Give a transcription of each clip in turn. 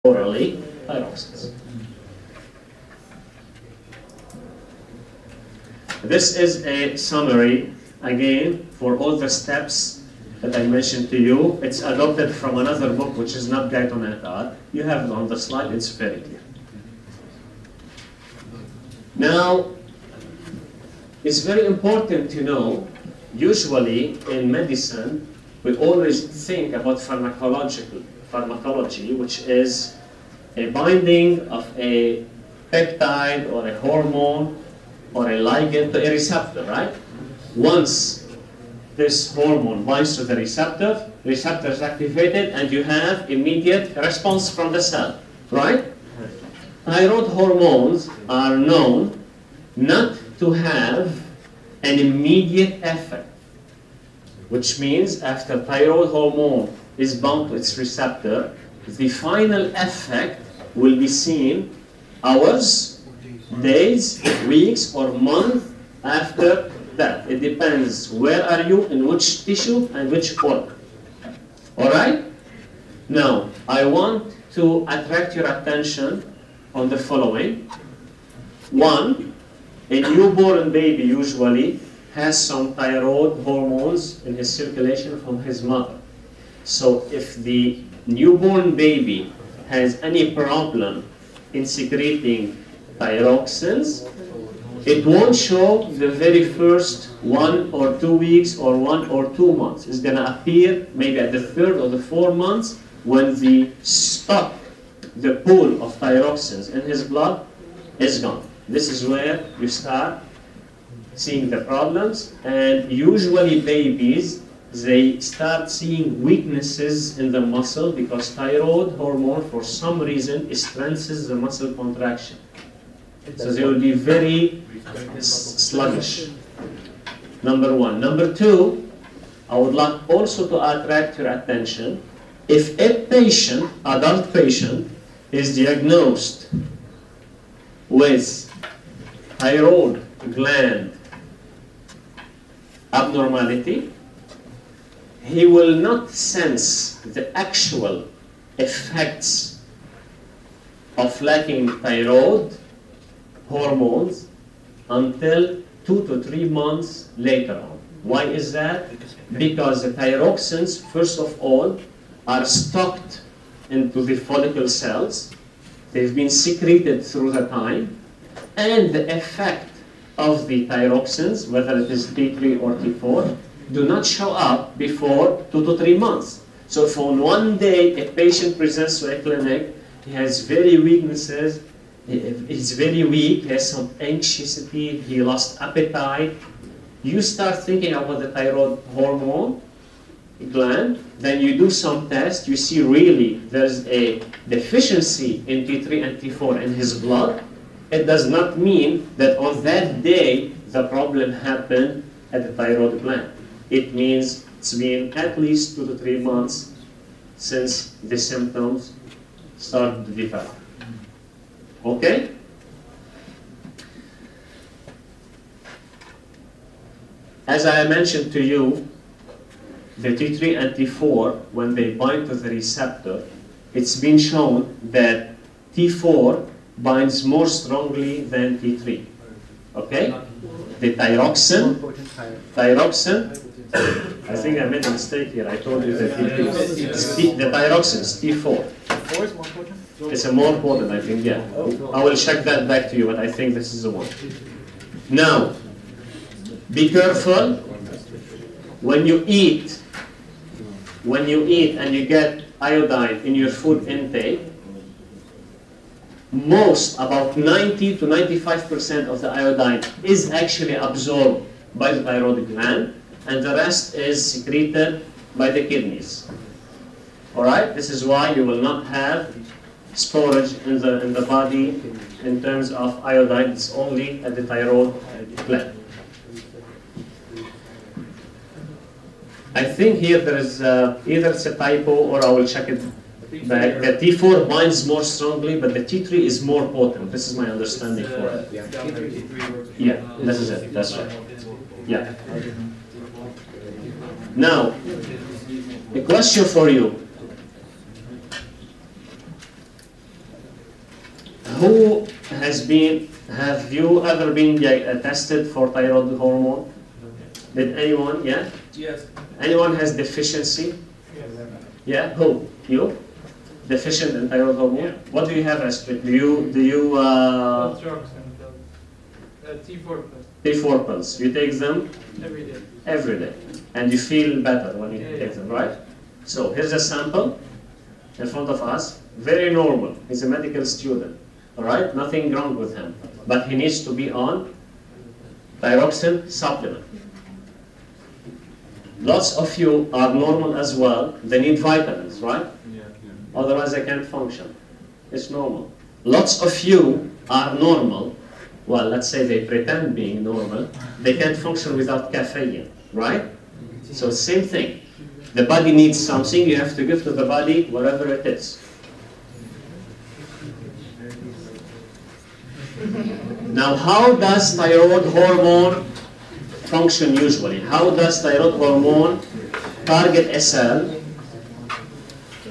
orally thyroxines. This is a summary, again, for all the steps that I mentioned to you. It's adopted from another book, which is not Guyton et al. You have it on the slide, it's very clear. Now, it's very important to know, usually in medicine, we always think about pharmacology, which is a binding of a peptide or a hormone or a ligand to a receptor, right? Once this hormone binds to the receptor is activated and you have immediate response from the cell, right? Thyroid hormones are known not to have an immediate effect, which means after thyroid hormone is bound to its receptor, the final effect will be seen hours, days, weeks, or months after that. It depends where are you, in which tissue, and which organ. All right? Now, I want to attract your attention on the following. One, a newborn baby usually has some thyroid hormones in his circulation from his mother. So if the newborn baby has any problem in secreting thyroxines, it won't show the very first 1 or 2 weeks or 1 or 2 months. It's going to appear maybe at the 3rd or the 4th month when the stock, the pool of thyroxines in his blood is gone. This is where you start seeing the problems, and usually babies, they start seeing weaknesses in the muscle because thyroid hormone, for some reason, strengthens the muscle contraction. So they will be very sluggish. Number one. Number two, I would like also to attract your attention. If a patient, adult patient, is diagnosed with thyroid gland abnormality, he will not sense the actual effects of lacking thyroid hormones until 2 to 3 months later on. Why is that? Because the thyroxines, first of all, are stocked into the follicle cells. They've been secreted through the time, and the effect of the thyroxines, whether it is T3 or T4, do not show up before 2 to 3 months. So if on one day a patient presents to a clinic, he has very weaknesses, he's very weak, he has some anxiety, he lost appetite, you start thinking about the thyroid hormone gland, then you do some tests, you see really there's a deficiency in T3 and T4 in his blood. It does not mean that on that day the problem happened at the thyroid gland. It means it's been at least 2 to 3 months since the symptoms started to develop. Okay? As I mentioned to you, the T3 and T4, when they bind to the receptor, it's been shown that T4 binds more strongly than T3. Okay? The thyroxine, I think I made a mistake here. I told you that the thyroxine is T4. T4 is more potent? It's a more potent, I think, yeah. I will check that back to you, but I think this is the one. Now, be careful when you eat and you get iodine in your food intake. About 90 to 95% of the iodine is actually absorbed by the thyroid gland, and the rest is secreted by the kidneys. All right? This is why you will not have storage in the body in terms of iodine. It's only at the thyroid gland. I think here there is either it's a typo or I will check it back. The T4 binds more strongly, but the T3 is more potent. This is my understanding for it. Yeah, this is it. That's right. Yeah. Now, a question for you. Who have you ever been tested for thyroid hormone? Did anyone? Yeah? Yes. Anyone has deficiency? Yeah? Who? You? Deficient in thyroid hormone? Yeah. What do you have as do you Blood drugs and T4 plus T4 pills? You take them every day. every day, and you feel better when you Yeah, take them, right? So here's a sample in front of us. Very normal. He's a medical student, all right? Nothing wrong with him, but he needs to be on thyroxine supplement. Lots of you are normal as well. They need vitamins, right? Yeah. Otherwise they can't function. It's normal. Lots of you are normal. Well, let's say they pretend being normal. They can't function without caffeine, right? So same thing. The body needs something. You have to give to the body whatever it is. Now, how does thyroid hormone function usually? How does thyroid hormone target a cell?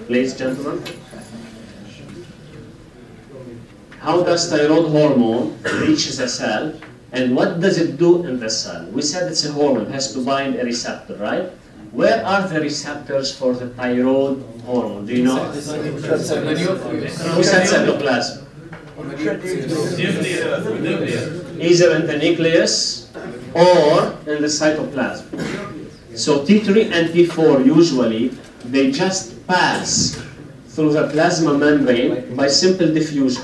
Please, gentlemen. How does thyroid hormone reaches a cell, and what does it do in the cell? We said it's a hormone, it has to bind a receptor, right? Where are the receptors for the thyroid hormone? Do you know? Who said cytoplasm? Either in the nucleus or in the cytoplasm. So T3 and T4 usually, they just pass through the plasma membrane by simple diffusion.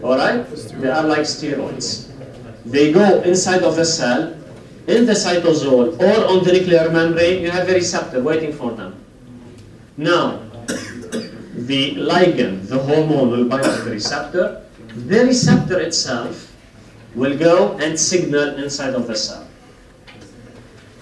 Alright? They are like steroids. They go inside of the cell, in the cytosol, or on the nuclear membrane. You have a receptor waiting for them. Now, the ligand, the hormone, will bind to the receptor. The receptor itself will go and signal inside of the cell.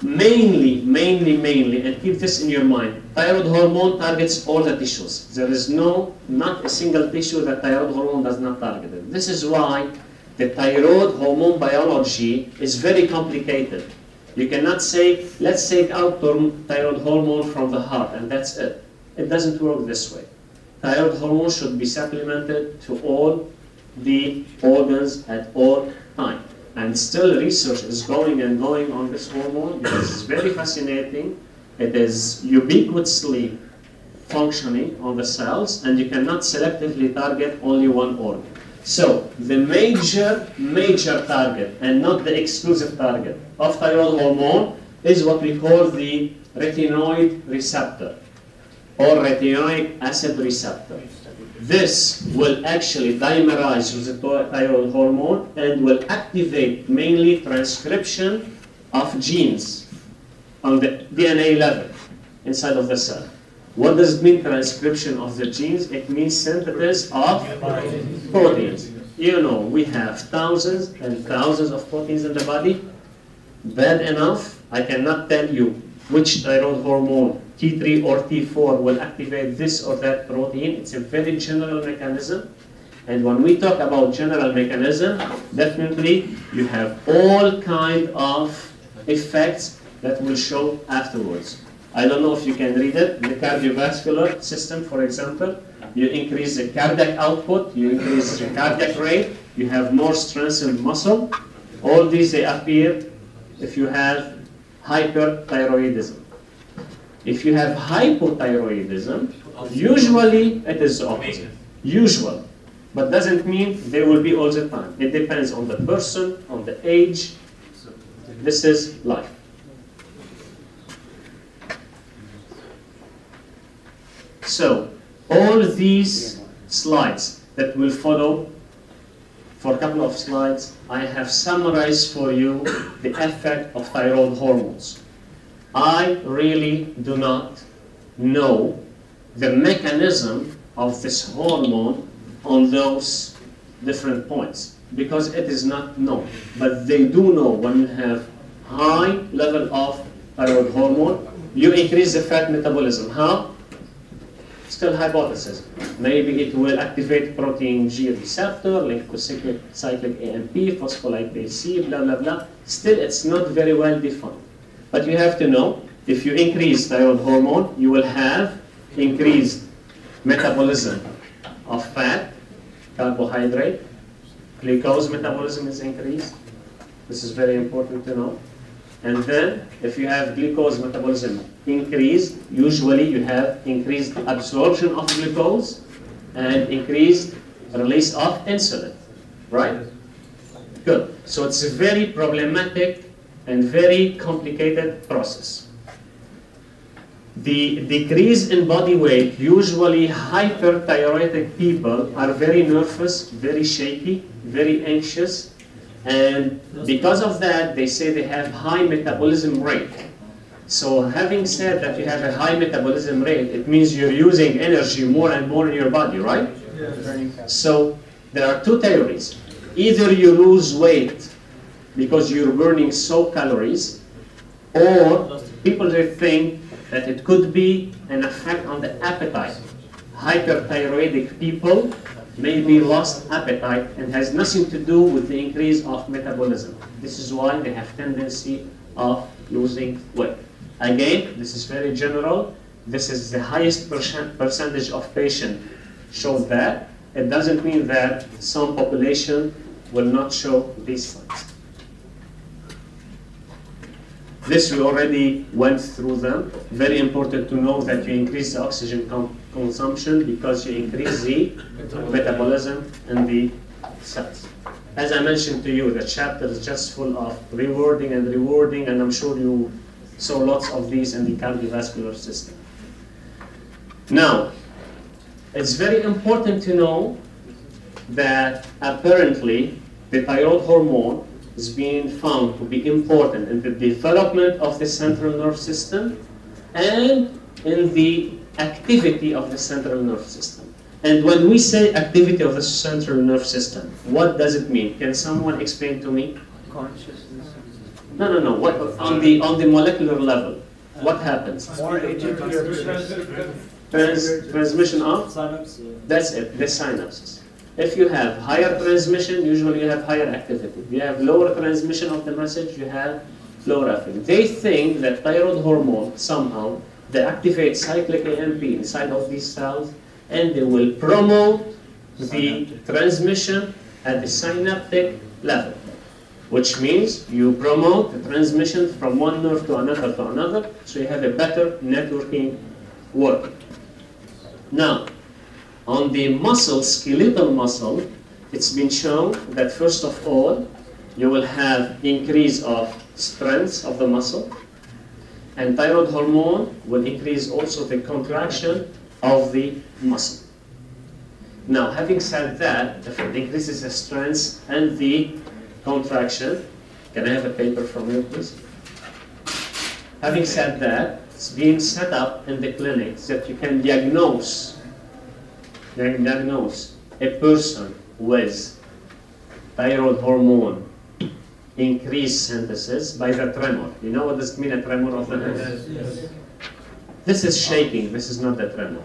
Mainly, and keep this in your mind, thyroid hormone targets all the tissues. There is not a single tissue that thyroid hormone does not target it. This is why the thyroid hormone biology is very complicated. You cannot say, let's take out thyroid hormone from the heart and that's it. It doesn't work this way. Thyroid hormone should be supplemented to all the organs at all times. And still research is going on this hormone because it's very fascinating. It is ubiquitously functioning on the cells, and you cannot selectively target only one organ. So the major target, and not the exclusive target, of thyroid hormone is what we call the retinoid receptor or retinoic acid receptor. This will actually dimerize with the thyroid hormone and will activate mainly transcription of genes on the DNA level inside of the cell. What does it mean, transcription of the genes? It means synthesis of proteins. You know, we have thousands and thousands of proteins in the body. Bad enough, I cannot tell you which thyroid hormone, T3 or T4, will activate this or that protein. It's a very general mechanism. And when we talk about general mechanism, definitely you have all kind of effects that will show afterwards. I don't know if you can read it. The cardiovascular system, for example, you increase the cardiac output, you increase the cardiac rate, you have more strengthened muscle. All these, they appear if you have hyperthyroidism. If you have hypothyroidism, usually it is the opposite. Usual. But doesn't mean they will be all the time. It depends on the person, on the age. This is life. So, all these slides that will follow, for a couple of slides, I have summarized for you the effect of thyroid hormones. I really do not know the mechanism of this hormone on those different points because it is not known. But they do know when you have high level of thyroid hormone, you increase the fat metabolism. How? Still hypothesis. Maybe it will activate protein G receptor linked to cyclic AMP, phospholipase C, blah, blah, blah. Still, it's not very well defined. But you have to know, if you increase thyroid hormone, you will have increased metabolism of fat, carbohydrate. Glucose metabolism is increased. This is very important to know. And then, if you have glucose metabolism increased, usually you have increased absorption of glucose and increased release of insulin, right? Good. So it's a very problematic and very complicated process. The decrease in body weight, usually hyperthyroidic people are very nervous, very shaky, very anxious, and because of that, they say they have high metabolism rate. So having said that you have a high metabolism rate, it means you're using energy more and more in your body, right? Yes. So there are two theories. Either you lose weight because you're burning so calories, or people think that it could be an effect on the appetite. Hyperthyroidic people maybe lost appetite and has nothing to do with the increase of metabolism. This is why they have tendency of losing weight. Again, this is very general. This is the highest percentage of patients show that. It doesn't mean that some population will not show these signs. This we already went through them. Very important to know that you increase the oxygen consumption because you increase the metabolism in the cells. As I mentioned to you, the chapter is just full of rewarding, and I'm sure you saw lots of these in the cardiovascular system. Now, it's very important to know that apparently the thyroid hormone is being found to be important in the development of the central nerve system and in the activity of the central nerve system. And when we say activity of the central nerve system, what does it mean? Can someone explain to me? Consciousness. No. What on the molecular level? What happens? More Transmission of? synapses. That's it, the synapses. If you have higher transmission, usually you have higher activity. If you have lower transmission of the message, you have lower activity. They think that thyroid hormone, somehow, they activate cyclic AMP inside of these cells, and they will promote the transmission at the synaptic level, which means you promote the transmission from one nerve to another, so you have a better networking work. Now, on the muscle, skeletal muscle, it's been shown that first of all, you will have increase of strength of the muscle, and thyroid hormone will increase also the contraction of the muscle. Now, having said that, if it increases the strength and the contraction, can I have a paper from you, please? Having said that, it's being set up in the clinics that you can diagnose a person with thyroid hormone increased synthesis by the tremor. You know what does it mean, a tremor of the hand? Yes. This is shaking, this is not the tremor.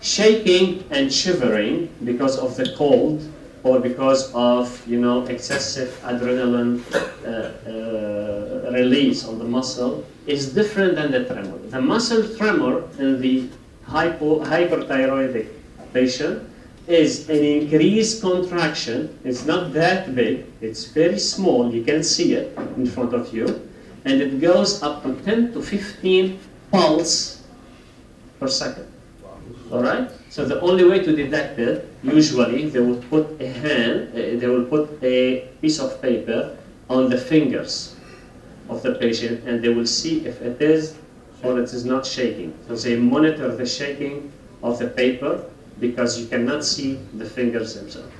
Shaking and shivering because of the cold or because of excessive adrenaline release on the muscle is different than the tremor. The muscle tremor in the hyperthyroidic patient is an increased contraction. It's not that big, it's very small, you can see it in front of you, and it goes up to 10 to 15 pulse per second. Alright? So the only way to detect it, usually they will put a piece of paper on the fingers of the patient, and they will see if it is or it is not shaking. So they monitor the shaking of the paper because you cannot see the fingers themselves.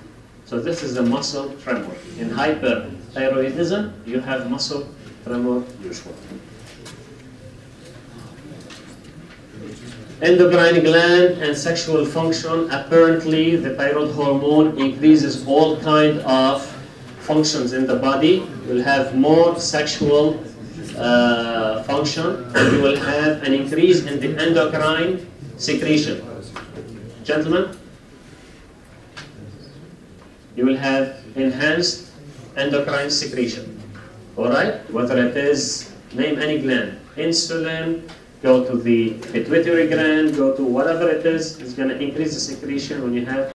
So this is the muscle tremor. In hyperthyroidism, you have muscle tremor usually. Endocrine gland and sexual function. Apparently, the thyroid hormone increases all kinds of functions in the body. You will have more sexual function, and you will have an increase in the endocrine secretion. Gentlemen, you will have enhanced endocrine secretion. All right? Whether it is, name any gland, insulin, go to the pituitary gland, go to whatever it is, it's going to increase the secretion when you have